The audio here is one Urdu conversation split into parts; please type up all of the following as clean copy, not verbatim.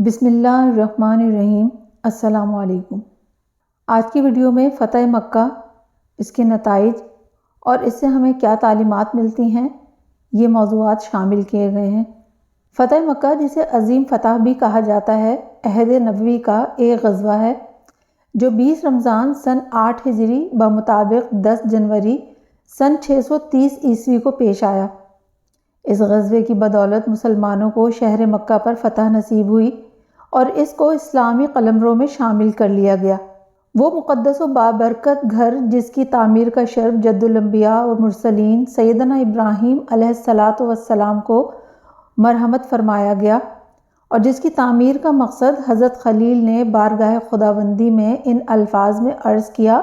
بسم اللہ الرحمن الرحیم۔ السلام علیکم۔ آج کی ویڈیو میں فتح مکہ، اس کے نتائج اور اس سے ہمیں کیا تعلیمات ملتی ہیں، یہ موضوعات شامل کیے گئے ہیں۔ فتح مکہ، جسے عظیم فتح بھی کہا جاتا ہے، عہد نبوی کا ایک غزوہ ہے جو 20 رمضان سن 8 ہجری بمطابق 10 جنوری سن 630 عیسوی کو پیش آیا۔ اس غزوے کی بدولت مسلمانوں کو شہر مکہ پر فتح نصیب ہوئی اور اس کو اسلامی قلمرو میں شامل کر لیا گیا۔ وہ مقدس و بابرکت گھر جس کی تعمیر کا شرف جد الانبیاء و مرسلین سیدنا ابراہیم علیہ السلام کو مرحمت فرمایا گیا، اور جس کی تعمیر کا مقصد حضرت خلیل نے بارگاہ خداوندی میں ان الفاظ میں عرض کیا: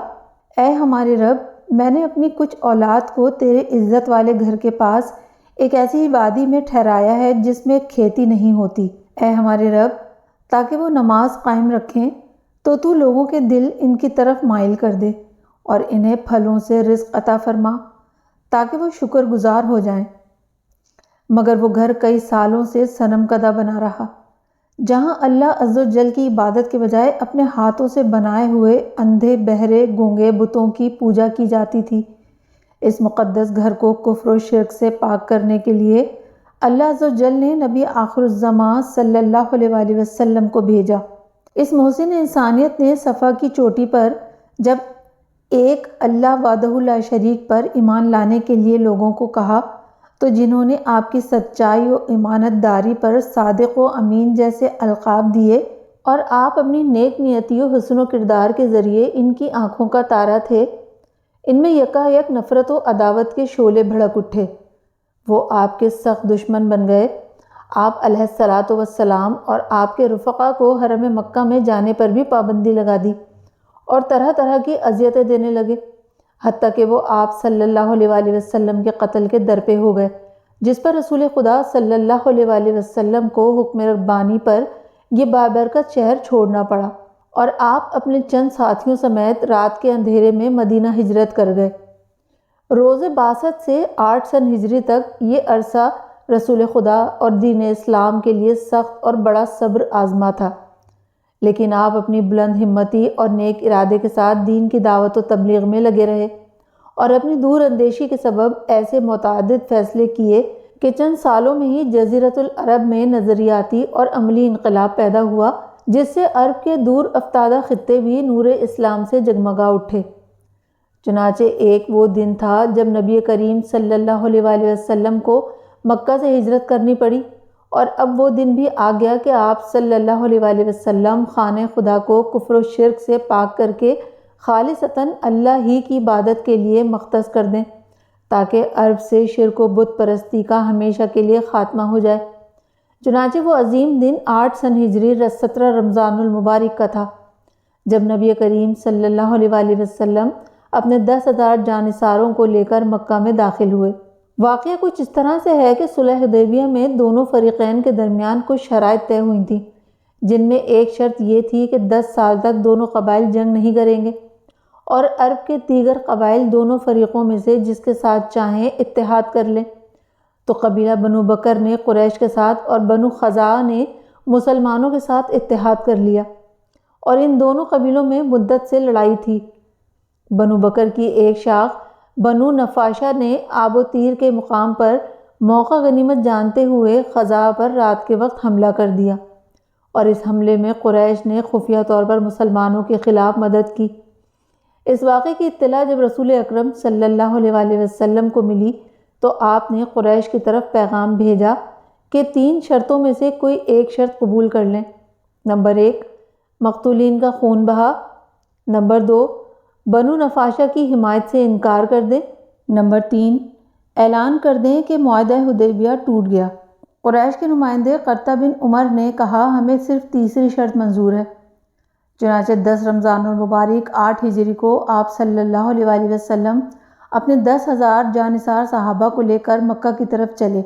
اے ہمارے رب، میں نے اپنی کچھ اولاد کو تیرے عزت والے گھر کے پاس ایک ایسی وادی میں ٹھہرایا ہے جس میں کھیتی نہیں ہوتی۔ اے ہمارے رب، تاکہ وہ نماز قائم رکھیں تو لوگوں کے دل ان کی طرف مائل کر دے اور انہیں پھلوں سے رزق عطا فرما تاکہ وہ شکر گزار ہو جائیں۔ مگر وہ گھر کئی سالوں سے صنم کدہ بنا رہا، جہاں اللہ عز و جل کی عبادت کے بجائے اپنے ہاتھوں سے بنائے ہوئے اندھے، بہرے، گونگے بتوں کی پوجا کی جاتی تھی۔ اس مقدس گھر کو کفر و شرک سے پاک کرنے کے لیے اللہ عز و جل نے نبی آخر الزماں صلی اللہ علیہ وآلہ وسلم کو بھیجا۔ اس محسن انسانیت نے صفا کی چوٹی پر جب ایک اللہ وحدہ لا شریک پر ایمان لانے کے لیے لوگوں کو کہا، تو جنہوں نے آپ کی سچائی و امانت داری پر صادق و امین جیسے القاب دیے اور آپ اپنی نیک نیتی و حسن و کردار کے ذریعے ان کی آنکھوں کا تارا تھے، ان میں یکایک نفرت و عداوت کے شعلے بھڑک اٹھے۔ وہ آپ کے سخت دشمن بن گئے۔ آپ علیہ السلام اور آپ کے رفقا کو حرم مکہ میں جانے پر بھی پابندی لگا دی اور طرح طرح کی اذیتیں دینے لگے، حتیٰ کہ وہ آپ صلی اللہ علیہ وآلہ وسلم کے قتل کے درپے ہو گئے، جس پر رسول خدا صلی اللہ علیہ وآلہ وسلم کو حکم ربانی پر یہ بابرکت شہر چھوڑنا پڑا اور آپ اپنے چند ساتھیوں سمیت رات کے اندھیرے میں مدینہ ہجرت کر گئے۔ روز 62 سے 8 سن ہجری تک یہ عرصہ رسول خدا اور دین اسلام کے لیے سخت اور بڑا صبر آزما تھا، لیکن آپ اپنی بلند ہمتی اور نیک ارادے کے ساتھ دین کی دعوت و تبلیغ میں لگے رہے اور اپنی دور اندیشی کے سبب ایسے متعدد فیصلے کیے کہ چند سالوں میں ہی جزیرۃ العرب میں نظریاتی اور عملی انقلاب پیدا ہوا، جس سے عرب کے دور افتادہ خطے بھی نور اسلام سے جگمگا اٹھے۔ چنانچہ ایک وہ دن تھا جب نبی کریم صلی اللہ علیہ وآلہ وسلم کو مکہ سے ہجرت کرنی پڑی، اور اب وہ دن بھی آ گیا کہ آپ صلی اللہ علیہ وآلہ وسلم خانہ خدا کو کفر و شرک سے پاک کر کے خالصتاً اللہ ہی کی عبادت کے لیے مختص کر دیں، تاکہ عرب سے شرک و بت پرستی کا ہمیشہ کے لیے خاتمہ ہو جائے۔ چنانچہ وہ عظیم دن 8 سن ہجری 17 رمضان المبارک کا تھا، جب نبی کریم صلی اللہ علیہ وآلہ وسلم اپنے 10,000 جانثاروں کو لے کر مکہ میں داخل ہوئے۔ واقعہ کچھ اس طرح سے ہے کہ صلح حدیبیہ میں دونوں فریقین کے درمیان کچھ شرائط طے ہوئی تھیں، جن میں ایک شرط یہ تھی کہ 10 سال تک دونوں قبائل جنگ نہیں کریں گے، اور عرب کے دیگر قبائل دونوں فریقوں میں سے جس کے ساتھ چاہیں اتحاد کر لیں۔ تو قبیلہ بنو بکر نے قریش کے ساتھ اور بنو خزاعہ نے مسلمانوں کے ساتھ اتحاد کر لیا، اور ان دونوں قبیلوں میں مدت سے لڑائی تھی۔ بنو بکر کی ایک شاخ بنو نفاشہ نے آب و تیر کے مقام پر موقع غنیمت جانتے ہوئے خزاعہ پر رات کے وقت حملہ کر دیا، اور اس حملے میں قریش نے خفیہ طور پر مسلمانوں کے خلاف مدد کی۔ اس واقعے کی اطلاع جب رسول اکرم صلی اللہ علیہ وآلہ وسلم کو ملی تو آپ نے قریش کی طرف پیغام بھیجا کہ 3 شرطوں میں سے کوئی ایک شرط قبول کر لیں۔ نمبر 1، مقتولین کا خون بہا۔ نمبر 2، بنو نفاشہ کی حمایت سے انکار کر دیں۔ نمبر 3، اعلان کر دیں کہ معاہدہ حدیبیہ ٹوٹ گیا۔ قریش کے نمائندے قرطہ بن عمر نے کہا، ہمیں صرف تیسری شرط منظور ہے۔ چنانچہ 10 رمضان المبارک 8 ہجری کو آپ صلی اللہ علیہ وآلہ وسلم اپنے 10,000 جانثار صحابہ کو لے کر مکہ کی طرف چلے۔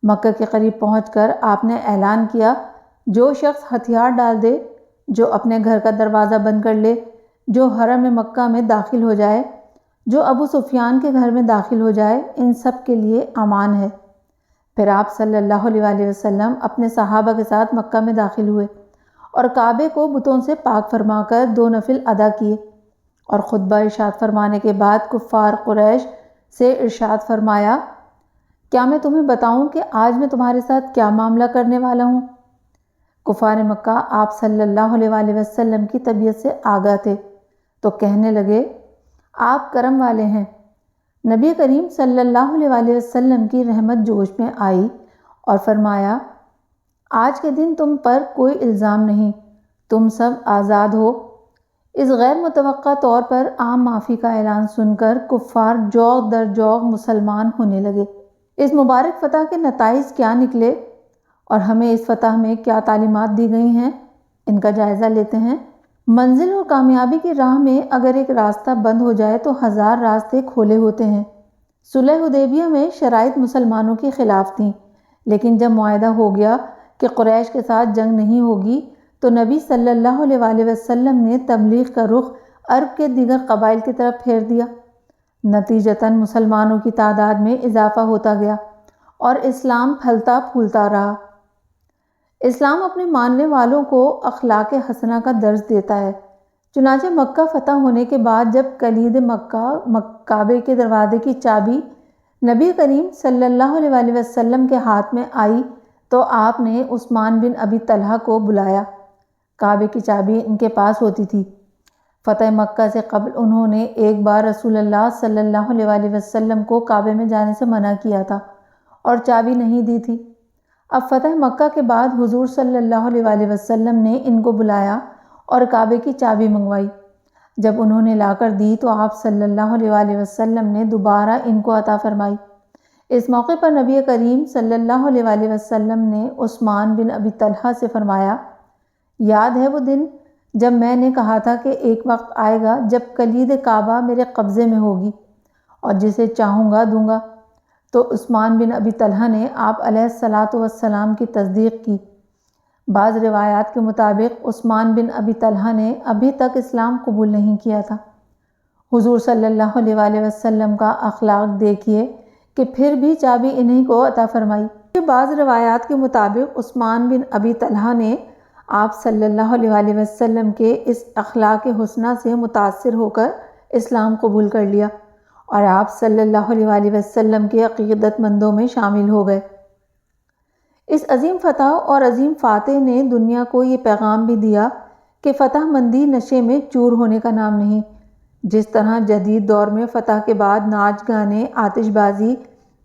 مکہ کے قریب پہنچ کر آپ نے اعلان کیا، جو شخص ہتھیار ڈال دے، جو اپنے گھر کا دروازہ بند کر لے، جو حرم مکہ میں داخل ہو جائے، جو ابو سفیان کے گھر میں داخل ہو جائے، ان سب کے لیے امان ہے۔ پھر آپ صلی اللہ علیہ وآلہ وسلم اپنے صحابہ کے ساتھ مکہ میں داخل ہوئے اور کعبے کو بتوں سے پاک فرما کر 2 نفل ادا کیے، اور خطبہ ارشاد فرمانے کے بعد کفار قریش سے ارشاد فرمایا، کیا میں تمہیں بتاؤں کہ آج میں تمہارے ساتھ کیا معاملہ کرنے والا ہوں؟ کفار مکہ آپ صلی اللہ علیہ وآلہ وسلم کی طبیعت سے آگاہ تھے، تو کہنے لگے، آپ کرم والے ہیں۔ نبی کریم صلی اللہ علیہ وآلہ وسلم کی رحمت جوش میں آئی اور فرمایا، آج کے دن تم پر کوئی الزام نہیں، تم سب آزاد ہو۔ اس غیر متوقع طور پر عام معافی کا اعلان سن کر کفار جوغ در جوغ مسلمان ہونے لگے۔ اس مبارک فتح کے نتائج کیا نکلے اور ہمیں اس فتح میں کیا تعلیمات دی گئی ہیں، ان کا جائزہ لیتے ہیں۔ منزل اور کامیابی کی راہ میں اگر ایک راستہ بند ہو جائے تو 1000 راستے کھولے ہوتے ہیں۔ صلح حدیبیہ میں شرائط مسلمانوں کے خلاف تھیں، لیکن جب معاہدہ ہو گیا کہ قریش کے ساتھ جنگ نہیں ہوگی تو نبی صلی اللہ علیہ وآلہ وسلم نے تبلیغ کا رخ عرب کے دیگر قبائل کی طرف پھیر دیا۔ نتیجتاً مسلمانوں کی تعداد میں اضافہ ہوتا گیا اور اسلام پھلتا پھولتا رہا۔ اسلام اپنے ماننے والوں کو اخلاق حسنہ کا درس دیتا ہے۔ چنانچہ مکہ فتح ہونے کے بعد جب کلید مکہ کعبے کے دروازے کی چابی نبی کریم صلی اللہ علیہ وآلہ وسلم کے ہاتھ میں آئی تو آپ نے عثمان بن ابی طلحہ کو بلایا۔ کعبے کی چابی ان کے پاس ہوتی تھی۔ فتح مکہ سے قبل انہوں نے ایک بار رسول اللہ صلی اللہ علیہ وآلہ وسلم کو کعبے میں جانے سے منع کیا تھا اور چابی نہیں دی تھی۔ اب فتح مکہ کے بعد حضور صلی اللہ علیہ وآلہ وسلم نے ان کو بلایا اور کعبے کی چابی منگوائی۔ جب انہوں نے لا کر دی تو آپ صلی اللہ علیہ وآلہ وسلم نے دوبارہ ان کو عطا فرمائی۔ اس موقع پر نبی کریم صلی اللہ علیہ وآلہ وسلم نے عثمان بن ابی طلحہ سے فرمایا، یاد ہے وہ دن جب میں نے کہا تھا کہ ایک وقت آئے گا جب کلید کعبہ میرے قبضے میں ہوگی اور جسے چاہوں گا دوں گا؟ تو عثمان بن ابی طلحہ نے آپ علیہ الصلاۃ والسلام کی تصدیق کی۔ بعض روایات کے مطابق عثمان بن ابی طلحہ نے ابھی تک اسلام قبول نہیں کیا تھا۔ حضور صلی اللہ علیہ وآلہ وسلم کا اخلاق دیکھیے کہ پھر بھی چابی انہی کو عطا فرمائی۔ بعض روایات کے مطابق عثمان بن ابی طلحہ نے آپ صلی اللہ علیہ وآلہ وسلم کے اس اخلاق حسنہ سے متاثر ہو کر اسلام قبول کر لیا اور آپ صلی اللہ علیہ وآلہ وسلم کے عقیدت مندوں میں شامل ہو گئے۔ اس عظیم فتح اور عظیم فاتح نے دنیا کو یہ پیغام بھی دیا کہ فتح مندی نشے میں چور ہونے کا نام نہیں۔ جس طرح جدید دور میں فتح کے بعد ناچ گانے، آتش بازی،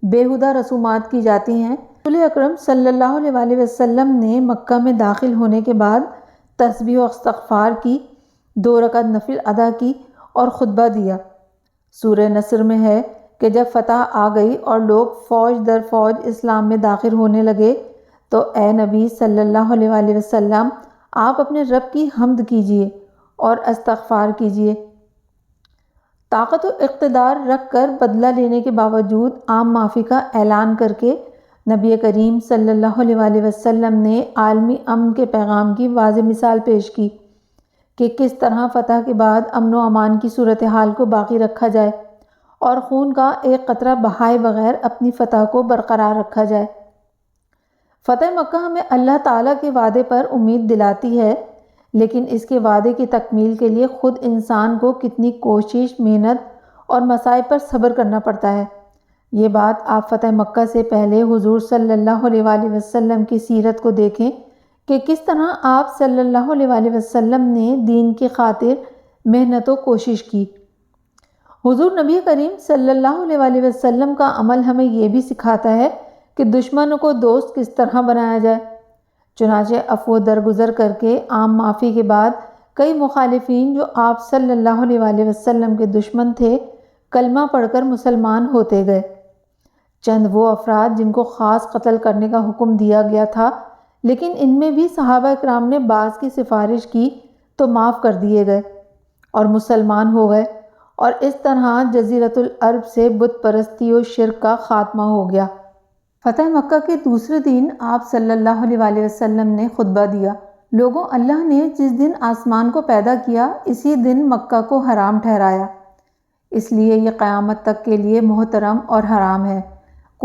بیہودہ رسومات کی جاتی ہیں، رسول اکرم صلی اللہ علیہ وآلہ وسلم نے مکہ میں داخل ہونے کے بعد تسبیح و استغفار کی، 2 رکعت نفل ادا کی اور خطبہ دیا۔ سورہ نصر میں ہے کہ جب فتح آ گئی اور لوگ فوج در فوج اسلام میں داخل ہونے لگے تو اے نبی صلی اللہ علیہ وآلہ وسلم آپ اپنے رب کی حمد کیجئے اور استغفار کیجئے۔ طاقت و اقتدار رکھ کر بدلہ لینے کے باوجود عام معافی کا اعلان کر کے نبی کریم صلی اللہ علیہ وآلہ وسلم نے عالمی امن کے پیغام کی واضح مثال پیش کی کہ کس طرح فتح کے بعد امن و امان کی صورتحال کو باقی رکھا جائے اور خون کا ایک قطرہ بہائے بغیر اپنی فتح کو برقرار رکھا جائے۔ فتح مکہ ہمیں اللہ تعالیٰ کے وعدے پر امید دلاتی ہے، لیکن اس کے وعدے کی تکمیل کے لیے خود انسان کو کتنی کوشش، محنت اور مصائب پر صبر کرنا پڑتا ہے۔ یہ بات آپ فتح مکہ سے پہلے حضور صلی اللہ علیہ وآلہ وسلم کی سیرت کو دیکھیں کہ کس طرح آپ صلی اللہ علیہ وآلہ وسلم نے دین کی خاطر محنت و کوشش کی۔ حضور نبی کریم صلی اللہ علیہ وآلہ وسلم کا عمل ہمیں یہ بھی سکھاتا ہے کہ دشمنوں کو دوست کس طرح بنایا جائے۔ چنانچہ عفو درگزر کر کے عام معافی کے بعد کئی مخالفین جو آپ صلی اللہ علیہ وآلہ وسلم کے دشمن تھے کلمہ پڑھ کر مسلمان ہوتے گئے۔ چند وہ افراد جن کو خاص قتل کرنے کا حکم دیا گیا تھا، لیکن ان میں بھی صحابہ اکرام نے بعض کی سفارش کی تو معاف کر دیے گئے اور مسلمان ہو گئے، اور اس طرح جزیرۃ العرب سے بت پرستی و شرک کا خاتمہ ہو گیا۔ فتح مکہ کے دوسرے دن آپ صلی اللہ علیہ وآلہ وسلم نے خطبہ دیا، لوگوں، اللہ نے جس دن آسمان کو پیدا کیا اسی دن مکہ کو حرام ٹھہرایا، اس لیے یہ قیامت تک کے لیے محترم اور حرام ہے۔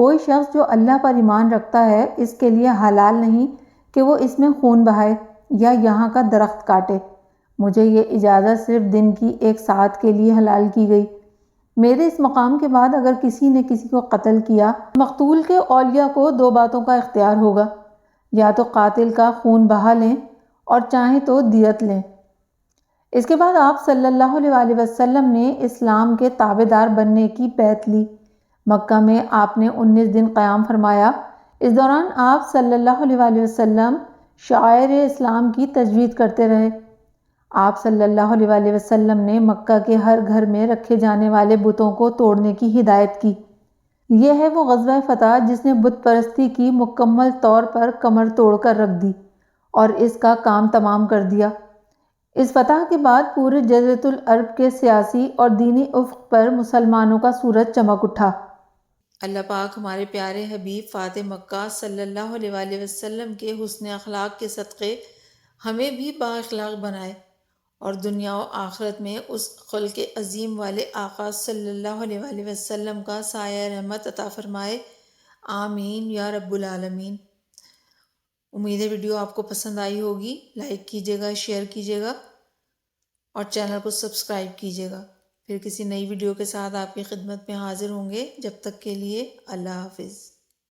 کوئی شخص جو اللہ پر ایمان رکھتا ہے اس کے لیے حلال نہیں کہ وہ اس میں خون بہائے یا یہاں کا درخت کاٹے۔ مجھے یہ اجازت صرف دن کی 1 ساعت کے لیے حلال کی گئی۔ میرے اس مقام کے بعد اگر کسی نے کسی کو قتل کیا، مقتول کے اولیاء کو 2 باتوں کا اختیار ہوگا، یا تو قاتل کا خون بہا لیں اور چاہیں تو دیت لیں۔ اس کے بعد آپ صلی اللہ علیہ وآلہ وسلم نے اسلام کے تابع دار بننے کی بیعت لی۔ مکہ میں آپ نے 19 دن قیام فرمایا۔ اس دوران آپ صلی اللہ علیہ وآلہ وسلم شعائر اسلام کی تجوید کرتے رہے۔ آپ صلی اللہ علیہ وآلہ وسلم نے مکہ کے ہر گھر میں رکھے جانے والے بتوں کو توڑنے کی ہدایت کی۔ یہ ہے وہ غزوہ فتح جس نے بت پرستی کی مکمل طور پر کمر توڑ کر رکھ دی اور اس کا کام تمام کر دیا۔ اس فتح کے بعد پورے جزیرۃ العرب کے سیاسی اور دینی افق پر مسلمانوں کا سورج چمک اٹھا۔ اللہ پاک ہمارے پیارے حبیب فاتح مکہ صلی اللہ علیہ وآلہ وسلم کے حسن اخلاق کے صدقے ہمیں بھی با اخلاق بنائے اور دنیا و آخرت میں اس خلق عظیم والے آقا صلی اللہ علیہ وآلہ وسلم کا سایہ رحمت عطا فرمائے، آمین یا رب العالمین۔ امید ہے ویڈیو آپ کو پسند آئی ہوگی۔ لائک کیجیے گا، شیئر کیجیے گا اور چینل کو سبسکرائب کیجیے گا۔ پھر کسی نئی ویڈیو کے ساتھ آپ کی خدمت میں حاضر ہوں گے۔ جب تک کے لیے اللہ حافظ۔